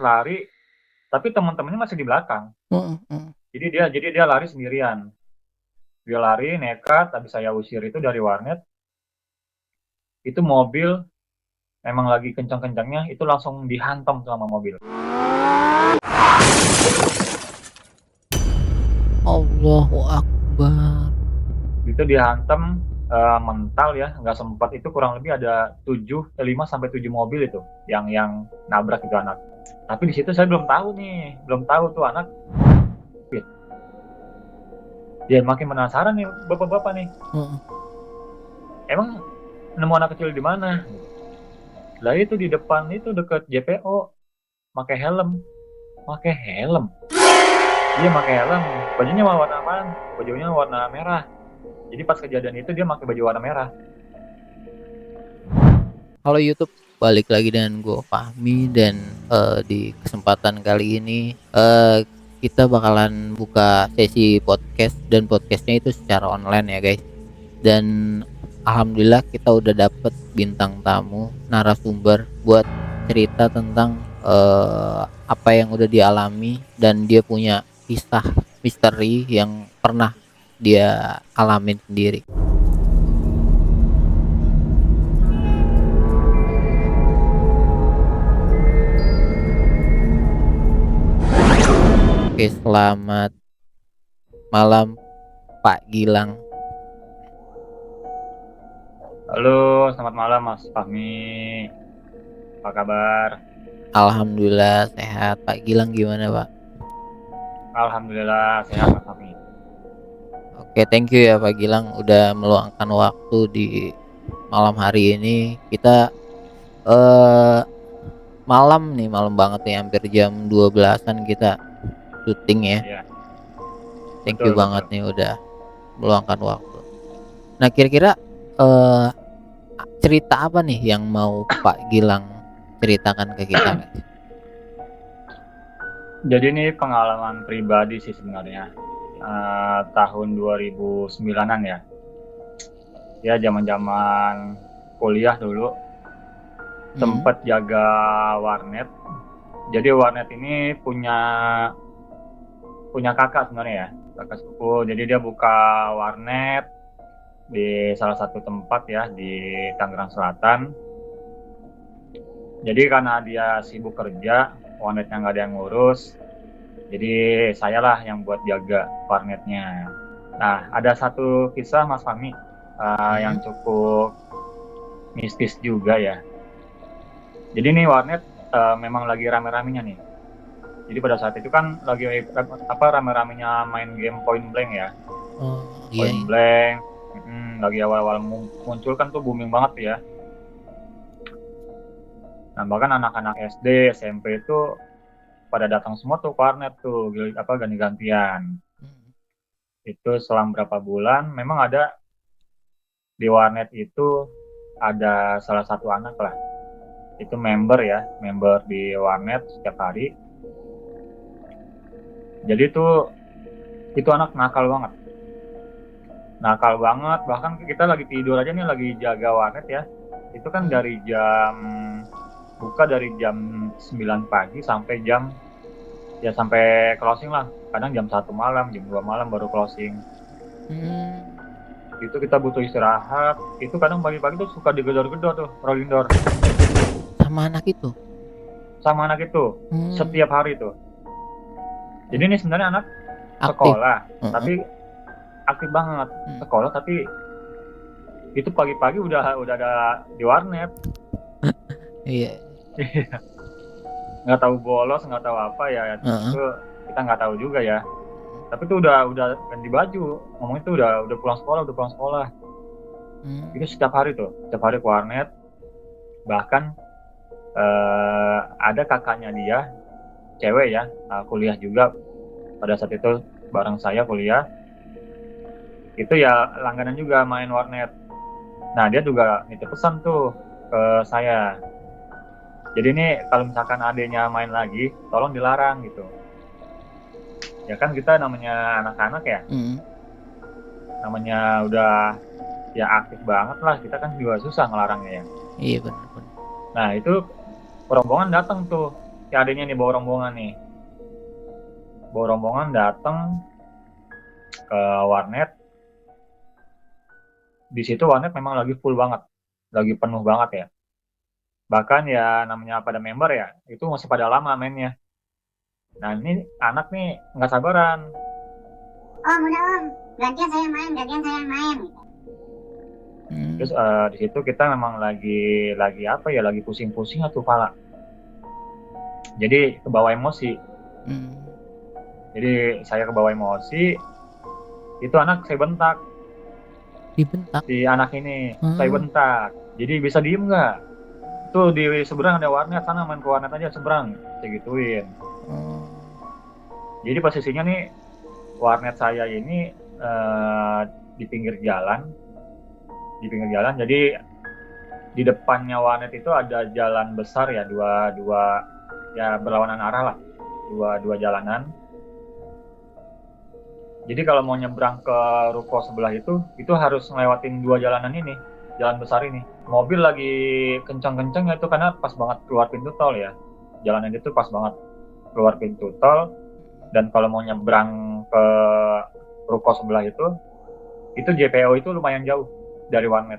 lari, tapi teman-temannya masih di belakang. Jadi dia lari sendirian. Dia lari nekat, habis saya usir itu dari warnet. Itu mobil emang lagi kencang-kencangnya, itu langsung dihantam sama mobil. Allahu Akbar. Itu dihantam mental ya, nggak sempat. Itu kurang lebih ada 5 sampai 7 mobil itu yang nabrak itu anak. Tapi di situ saya belum tahu tuh anak. Ya makin penasaran nih bapak-bapak nih. Emang nemu anak kecil di mana? Lah itu di depan itu deket JPO, pakai helm, pakai helm. Dia pakai helm. Bajunya warna apa? Bajunya warna merah. Jadi pas kejadian itu dia pakai baju warna merah. Halo YouTube, balik lagi dengan gue Fahmi dan di kesempatan kali ini kita bakalan buka sesi podcast dan podcastnya itu secara online ya guys. Dan alhamdulillah kita udah dapet bintang tamu narasumber buat cerita tentang apa yang udah dialami dan dia punya kisah misteri yang pernah dia alamin sendiri. Oke, selamat malam Pak Gilang. Halo, selamat malam Mas Fahmi. Apa kabar? Alhamdulillah sehat. Pak Gilang gimana Pak? Alhamdulillah sehat Mas Fahmi. Oke, thank you ya Pak Gilang udah meluangkan waktu di malam hari ini. Kita eh malam banget nih, hampir jam 12-an kita syuting ya. Iya, Thank you betul banget betul. nih udah meluangkan waktu. Nah, kira-kira eh cerita apa nih yang mau Pak Gilang ceritakan ke kita, guys? Jadi ini pengalaman pribadi sih sebenarnya. Tahun 2009-an ya. Ya zaman-zaman kuliah dulu sempat jaga warnet. Jadi warnet ini punya kakak sebenarnya ya, kakak sepupu. Jadi dia buka warnet di salah satu tempat ya di Tangerang Selatan. Jadi karena dia sibuk kerja, warnetnya nggak ada yang ngurus, jadi saya lah yang buat jaga warnetnya. Nah, ada satu kisah Mas Fahmi yang cukup mistis juga ya. Jadi nih warnet memang lagi rame-ramenya nih. Jadi pada saat itu kan lagi rame-ramenya main game Point Blank ya. Oh iya, Point iya. Blank, lagi awal-awal muncul kan tuh booming banget ya. Nah bahkan anak-anak SD, SMP itu pada datang semua tuh ke warnet tuh, ganti-gantian. Itu selang berapa bulan, memang ada di warnet itu ada salah satu anak lah. Itu member di warnet setiap hari. Jadi itu anak nakal banget. Bahkan kita lagi tidur aja nih, lagi jaga warnet ya. Itu kan buka dari jam 9 pagi sampai closing lah. Kadang jam 1 malam, jam 2 malam baru closing. Itu kita butuh istirahat. Itu kadang pagi-pagi tuh suka digedor-gedor tuh, rolling door. Sama anak itu. Sama anak itu, setiap hari tuh. Jadi ini sebenarnya anak Aktif. sekolah, tapi aktif banget. Sekolah tapi itu pagi-pagi udah ada di warnet. Iya. Nggak tahu bolos, nggak tahu apa ya. Itu kita nggak tahu juga ya. Tapi itu udah ganti baju. Ngomong itu udah pulang sekolah. Itu setiap hari ke warnet. Bahkan ada kakaknya dia, cewek ya, kuliah juga pada saat itu bareng saya kuliah. Itu ya langganan juga main warnet. Nah dia juga nitip pesan tuh ke saya. Jadi ini kalau misalkan adanya main lagi, tolong dilarang gitu. Ya kan kita namanya anak-anak ya, namanya udah ya aktif banget lah, kita kan juga susah ngelarangnya ya. Iya benar. Nah itu rombongan datang tuh si adiknya nih bawa rombongan datang ke warnet. Di situ warnet memang lagi full banget, lagi penuh banget ya. Bahkan ya namanya pada member ya, itu masih pada lama mainnya. Nah ini anak nih nggak sabaran. Om, udah om, gantian saya main gitu. Terus di situ kita memang lagi apa ya, lagi pusing-pusing atau pala. Jadi kebawa emosi. Jadi saya kebawa emosi, itu anak saya bentak. Dibentak. Si anak ini saya bentak. Jadi bisa diem nggak? Tuh di seberang ada warnet, sana main ke warnet aja seberang. Saya gituin. Jadi posisinya nih warnet saya ini di pinggir jalan. Jadi di depannya warnet itu ada jalan besar ya, dua ya berlawanan arah lah, dua jalanan. Jadi kalau mau nyebrang ke ruko sebelah itu harus ngelewatin dua jalanan ini, jalan besar ini. Mobil lagi kencang-kencangnya itu karena pas banget keluar pintu tol ya. Jalanan itu pas banget keluar pintu tol, dan kalau mau nyebrang ke ruko sebelah itu JPO itu lumayan jauh dari warnet.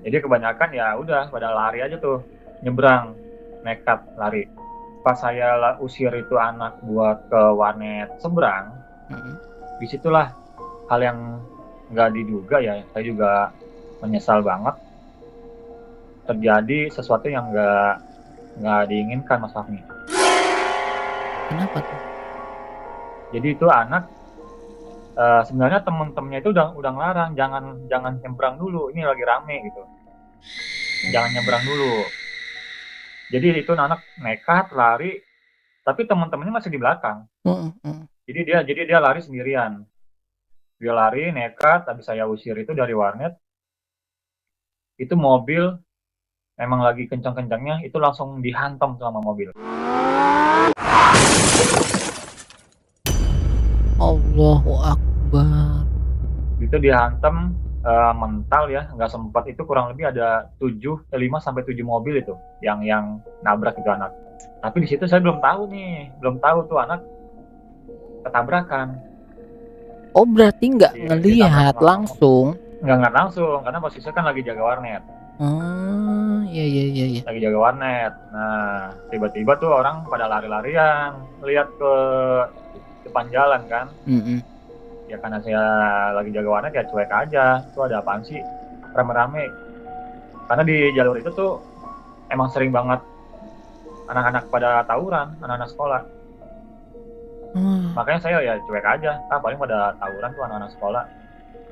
Jadi kebanyakan ya udah pada lari aja tuh, nyebrang, nekat lari. Pas saya usir itu anak buat ke warnet seberang, disitulah hal yang nggak diduga ya, saya juga menyesal banget. Terjadi sesuatu yang nggak diinginkan, Mas Fahmi. Kenapa tuh? Jadi itu anak sebenarnya temen-temennya itu udah ngelarang, jangan nyebrang dulu, ini lagi rame gitu, jangan nyebrang dulu. Jadi itu anak nekat lari, tapi teman-temannya masih di belakang. Jadi dia lari sendirian. Dia lari nekat, habis saya usir itu dari warnet. Itu mobil emang lagi kencang-kencangnya, itu langsung dihantam sama mobil. Allahu Akbar. Itu dihantam mental ya, nggak sempat. Itu kurang lebih ada 5 sampai 7 mobil itu yang nabrak itu anak. Tapi di situ saya belum tahu tuh anak ketabrakan. Oh berarti nggak ngelihat langsung? Nggak langsung, karena posisinya kan lagi jaga warnet. Iya. Lagi jaga warnet. Nah tiba-tiba tuh orang pada lari-larian, lihat ke depan jalan kan. Ya karena saya lagi jaga warnet ya cuek aja. Itu ada apaan sih rame-rame? Karena di jalur itu tuh emang sering banget anak-anak pada tawuran, anak-anak sekolah. Makanya saya ya cuek aja, paling pada tawuran tuh anak-anak sekolah.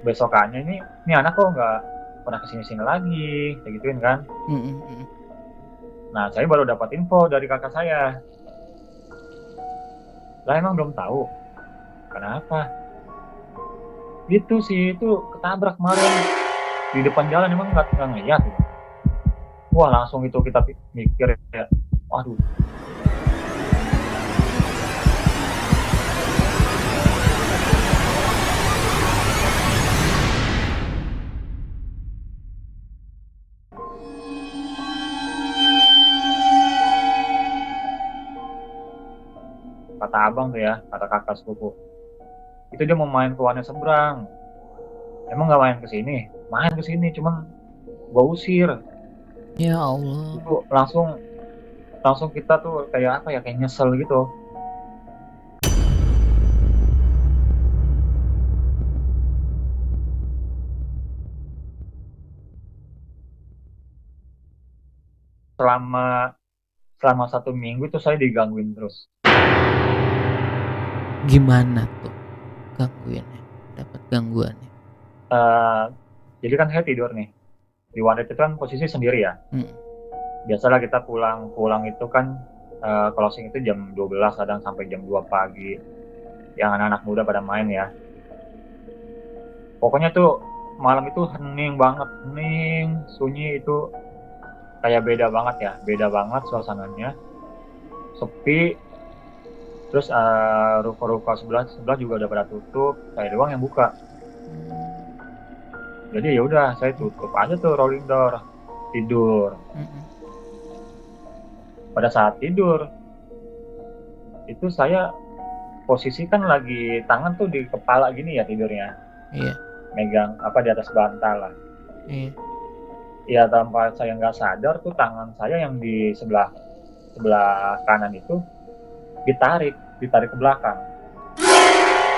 Besokannya ini anak kok nggak pernah kesini-sini lagi, kayak gituin kan. Nah saya baru dapat info dari kakak saya. Lah emang belum tahu kenapa? Itu sih itu ketabrak kemarin di depan jalan, emang nggak ngeliat. Wah langsung itu kita mikir ya, waduh. Kata abang tuh ya, kata kakak sepupu, itu dia mau main ke warnet seberang. Emang nggak main ke sini, cuman gua usir. Ya Allah. Itu langsung kita tuh kayak apa ya, kayak nyesel gitu. Selama 1 minggu itu saya digangguin terus. Gimana tuh gangguinnya? Dapat gangguannya? Jadi kan saya tidur nih di warnet itu kan posisi sendiri ya. Biasalah kita pulang itu kan closing itu jam 12, kadang sampai jam 2 pagi. Yang anak-anak muda pada main ya. Pokoknya tuh malam itu hening banget, hening, sunyi, itu kayak beda banget suasananya. Sepi. Terus ruko-ruko sebelah juga udah pada tutup, saya doang yang buka. Jadi ya udah saya tutup aja tuh rolling door, tidur. Pada saat tidur itu saya posisi kan lagi tangan tuh di kepala gini ya tidurnya, Iya. megang apa di atas bantal lah. Iya. Ya tanpa saya nggak sadar tuh tangan saya yang di sebelah sebelah kanan itu ditarik ke belakang.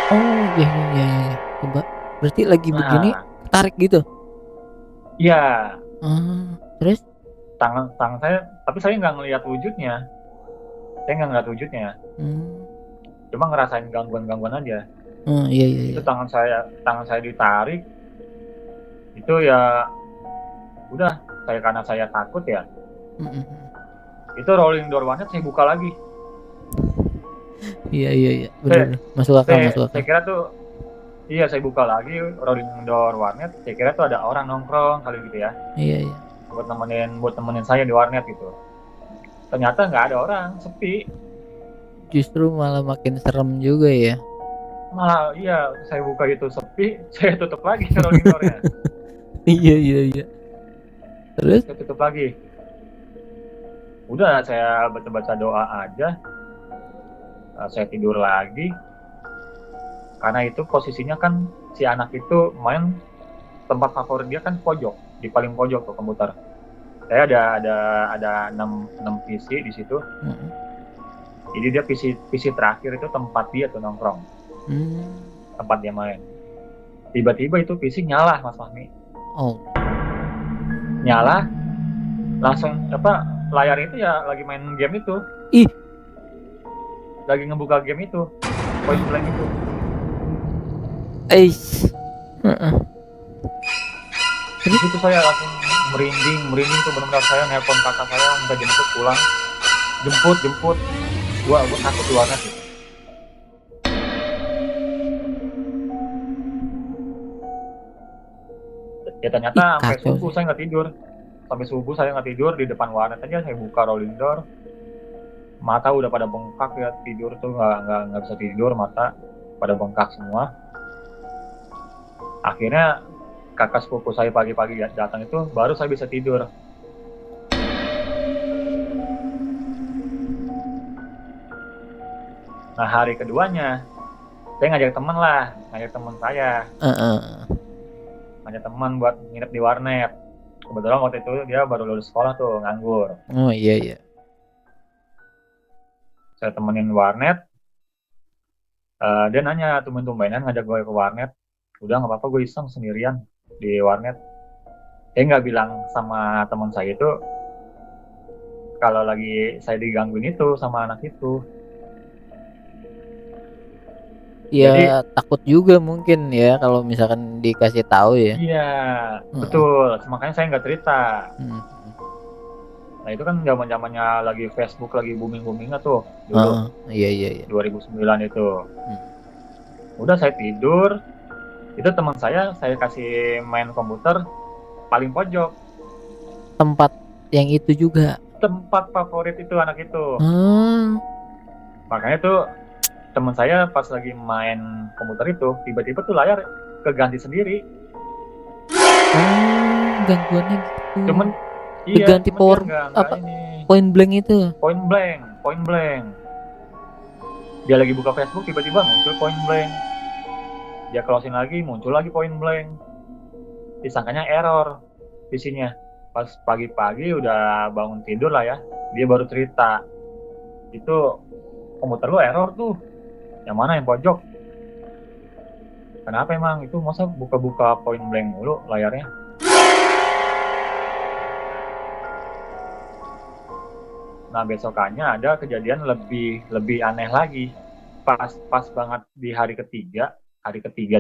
Oh, iya iya iya iya. Coba. Berarti lagi begini Nah, tarik gitu. iya Terus? tangan tangan saya, tapi saya nggak ngelihat wujudnya, Hmm. cuma ngerasain gangguan aja. Oh, iya iya Itu iya. tangan saya ditarik, itu ya udah, karena saya takut ya, Mm-mm. itu rolling door warnet saya buka lagi. Iya iya iya. Saya, Bener. Masuk akal, saya, masuk saya akal. kira tuh, iya saya buka lagi rolling door warnet, saya kira tuh ada orang nongkrong kali gitu ya, Iya iya. buat nemenin saya di warnet gitu. Ternyata nggak ada orang, sepi. Justru malah makin serem juga ya. Malah iya, saya buka itu sepi, saya tutup lagi rolling doornya. Iya iya iya. Terus? Saya tutup lagi. Udah, saya baca-baca doa aja. Saya tidur lagi. Karena itu posisinya kan si anak itu main, tempat favorit dia kan pojok, di paling pojok tuh komputer. Saya ada 6 PC di situ. Mm-mm. Jadi dia PC terakhir itu tempat dia tuh nongkrong, tempat dia main. Tiba-tiba itu PC nyala, Mas Fahmi. Oh. Nyala, langsung layar itu ya lagi main game itu. Ih. Lagi ngebuka game itu, Point Blank itu. Eish. Di situ saya langsung merinding tuh, benar-benar saya nelpon kakak saya minta jemput pulang. Jemput. Gua takut di warnet gitu. Ya ternyata sampai Kacau subuh sih. saya nggak tidur. Sampai subuh saya nggak tidur, di depan warnet aja saya buka rolling door. Mata udah pada bengkak ya, tidur tuh nggak bisa tidur, mata pada bengkak semua. Akhirnya kakak sepupu saya pagi-pagi datang itu baru saya bisa tidur. Nah hari keduanya saya ngajak teman saya, ngajak teman buat nginep di warnet. Kebetulan waktu itu dia baru lulus sekolah tuh, nganggur. Oh iya iya. Saya temenin warnet. Dia nanya tumben-tumbenan ngajak gue ke warnet. Udah nggak apa-apa, gue iseng sendirian di warnet. Saya nggak bilang sama teman saya itu kalau lagi saya digangguin itu sama anak itu. Ya Jadi takut juga mungkin ya kalau misalkan dikasih tahu ya. iya, betul. Makanya saya nggak cerita. Nah itu kan zaman-zamannya lagi Facebook lagi booming-boomingnya tuh dulu. Iya iya iya. 2009 itu. Udah saya tidur. Itu teman saya kasih main komputer paling pojok. Tempat yang itu juga. Tempat favorit itu anak itu. Makanya tuh teman saya pas lagi main komputer itu tiba-tiba tuh layar keganti sendiri. Gangguannya gitu. Cuman diganti power apa ini. Point Blank itu. Point Blank. Dia lagi buka Facebook tiba-tiba muncul Point Blank. Dia closing lagi muncul lagi Point Blank. Disangkanya error PC-nya. Pas pagi-pagi udah bangun tidur lah ya, dia baru cerita, itu komputer lu error tuh. Yang mana yang pojok? Kenapa emang? Itu masa buka-buka Point Blank mulu layarnya? Nah besokannya ada kejadian lebih aneh lagi. Pas banget di hari ketiga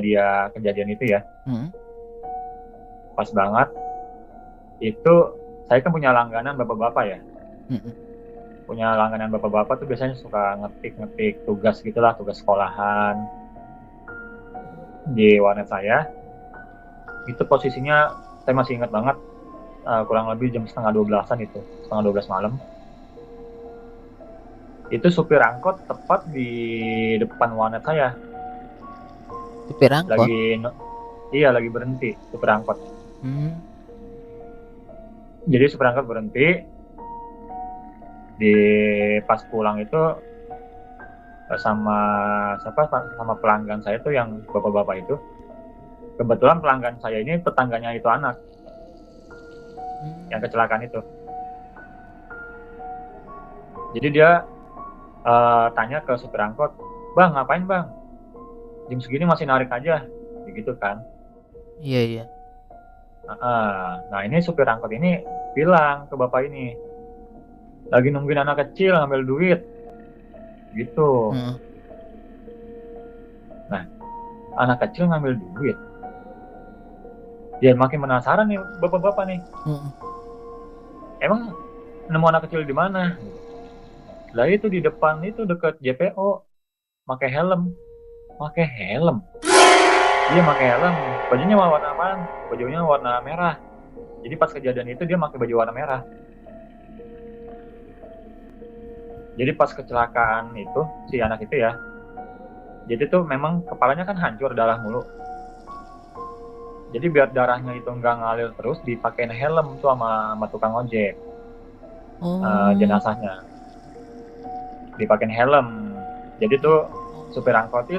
dia kejadian itu ya. Pas banget itu saya kan punya langganan bapak-bapak ya. Punya langganan bapak-bapak tuh biasanya suka ngetik tugas gitulah, tugas sekolahan di warnet saya. Itu posisinya saya masih ingat banget, kurang lebih jam 11:30 itu, 11:30 malam. Itu supir angkot tepat di depan warnet saya. Supir angkot? Lagi berhenti supir angkot. Jadi supir angkot berhenti. Di pas pulang itu sama sama pelanggan saya tuh yang bapak-bapak itu. Kebetulan pelanggan saya ini tetangganya itu anak yang kecelakaan itu. Jadi dia tanya ke supir angkot, "Bang, ngapain bang? Jam segini masih narik aja." Begitu kan. Iya. Nah ini supir angkot ini bilang ke bapak ini, lagi nungguin anak kecil ngambil duit. Gitu. Heeh. Nah, anak kecil ngambil duit. Dia makin penasaran nih bapak-bapak nih. Heeh. Emang nemu anak kecil di mana? Lah itu di depan itu deket JPO, pakai helm. Dia pakai helm. Bajunya warna apaan? Bajunya warna merah. Jadi pas kejadian itu dia pakai baju warna merah. Jadi pas kecelakaan itu si anak itu ya. Jadi tuh memang kepalanya kan hancur, darah mulu. Jadi biar darahnya itu nggak ngalir terus, dipakein helm tuh sama tukang ojek. Jenazahnya dipakein helm. Jadi tuh supir angkot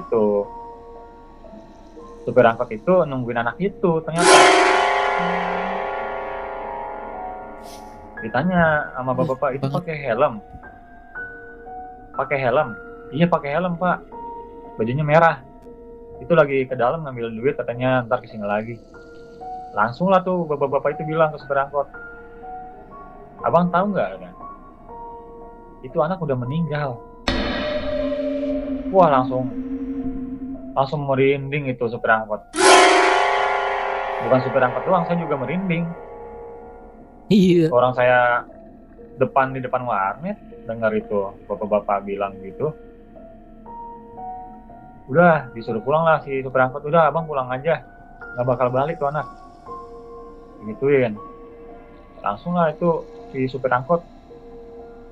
itu nungguin anak itu ternyata. Ditanya sama bapak-bapak itu pakai helm. Iya pakai helm pak, bajunya merah. Itu lagi ke dalam ngambil duit, katanya ntar kesini lagi. Langsung lah tuh bapak-bapak itu bilang ke supir angkot, "Abang tahu nggak? Itu anak udah meninggal." Wah langsung merinding itu supir angkot. Bukan supir angkot doang, saya juga merinding. Iya. Orang saya di depan warnet dengar itu bapak-bapak bilang gitu. Udah disuruh pulang lah si supir angkot, udah abang pulang aja, nggak bakal balik tuh anak. Gituin. Langsung lah itu si supir angkot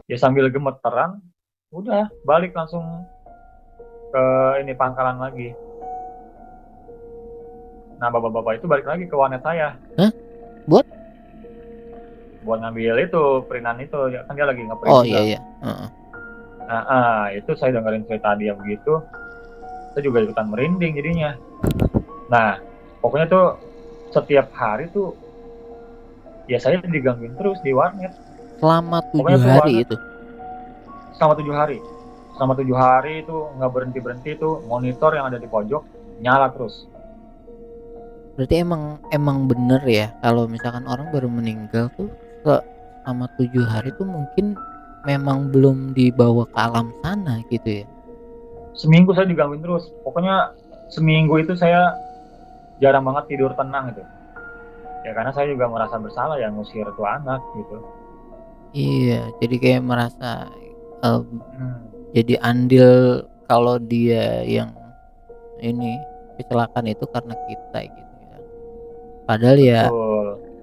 ya sambil gemeteran, udah balik langsung ke ini pangkalan lagi. Nah bapak-bapak itu balik lagi ke warnet saya. Hah? Buat ngambil itu printan itu, kan dia lagi ngeprint. Oh juga. iya. Nah itu saya dengerin cerita dia begitu, saya juga ikutan merinding jadinya. Nah pokoknya tuh setiap hari tuh ya saya digangguin terus di warnet. Selama 7 hari itu. Selama 7 hari itu nggak berhenti tuh monitor yang ada di pojok nyala terus. Berarti emang bener ya kalau misalkan orang baru meninggal tuh selama 7 hari tuh mungkin memang belum dibawa ke alam sana gitu ya. Seminggu saya digangguin terus. Pokoknya seminggu itu saya jarang banget tidur tenang itu. Ya karena saya juga merasa bersalah ya ngusir tuh anak gitu. Iya, jadi kayak merasa jadi andil kalau dia yang ini kecelakaan itu karena kita gitu ya. Padahal ya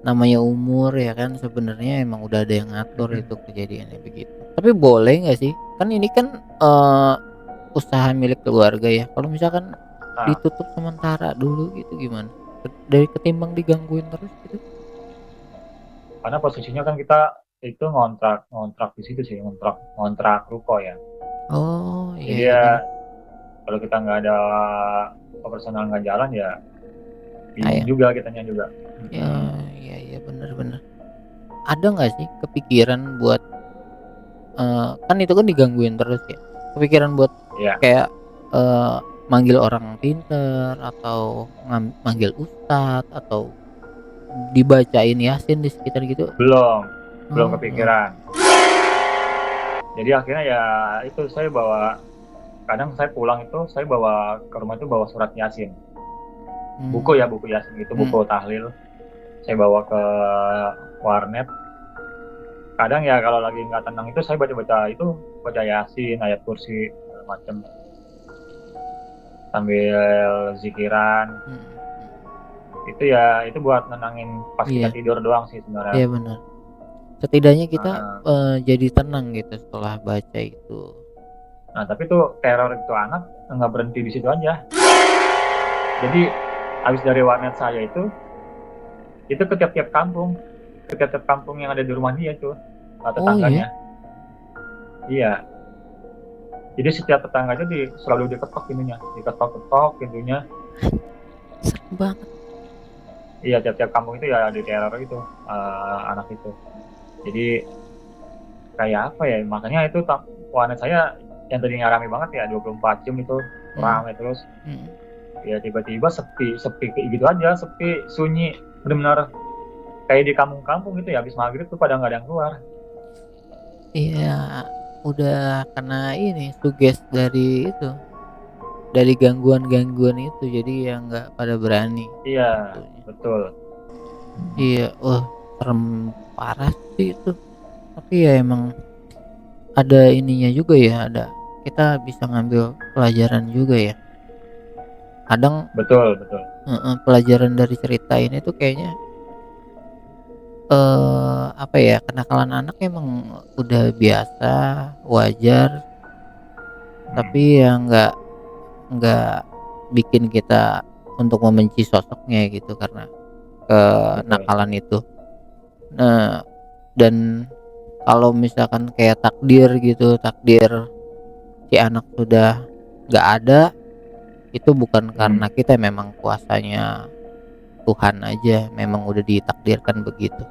namanya umur ya kan, sebenarnya emang udah ada yang ngatur itu kejadiannya begitu. Tapi boleh nggak sih? Kan ini kan usaha milik keluarga ya. Kalau misalkan ditutup sementara dulu gitu gimana? Dari ketimbang digangguin terus gitu. Karena posisinya kan kita itu ngontrak di situ sih, ngontrak ruko ya. Oh iya. Jadi ya kalau kita nggak ada operasional nggak jalan ya bingung juga kitanya juga. Iya benar. Ada nggak sih kepikiran buat kan itu kan digangguin terus ya, kepikiran buat kayak manggil orang pinter atau manggil ustadz atau dibacain yasin di sekitar gitu? Belum kepikiran. Jadi akhirnya ya itu saya bawa, kadang saya pulang itu saya bawa ke rumah itu bawa surat yasin, buku yasin gitu, buku tahlil saya bawa ke warnet. Kadang ya kalau lagi nggak tenang itu saya baca yasin, ayat kursi macam sambil zikiran. Itu ya itu buat nenangin pas kita tidur doang sih sebenarnya. Iya benar. Setidaknya kita jadi tenang gitu setelah baca itu. Nah tapi tuh teror itu anak nggak berhenti di situ aja. Jadi habis dari warnet saya itu ke tiap-tiap kampung yang ada di rumah dia tuh, tetangganya. Iya. Jadi setiap tetangga itu selalu diketok pintunya, diketok-ketok pintunya. Serem banget. Iya, tiap-tiap kampung itu ya di teror itu anak itu. Jadi kayak apa ya? Makanya itu warnet saya yang tadinya rame banget ya 24 jam itu rame terus. Ya tiba-tiba sepi kayak gitu aja, sepi, sunyi, benar-benar kayak di kampung-kampung gitu ya. Habis maghrib tuh pada nggak ada yang keluar. Iya, udah kena ini suges dari itu, dari gangguan-gangguan itu, jadi ya nggak pada berani Iya, tentunya. betul. Iya, wah serem parah sih itu. Tapi ya emang ada ininya juga ya, ada kita bisa ngambil pelajaran juga ya. Kadang Betul, betul. pelajaran dari cerita ini tuh kayaknya apa ya, kenakalan anak emang udah biasa, wajar, tapi ya nggak bikin kita untuk membenci sosoknya gitu karena Betul. kenakalan itu. Nah, dan kalau misalkan kayak takdir gitu, takdir si anak sudah nggak ada, itu bukan karena kita memang kuasanya Tuhan aja, memang udah ditakdirkan begitu.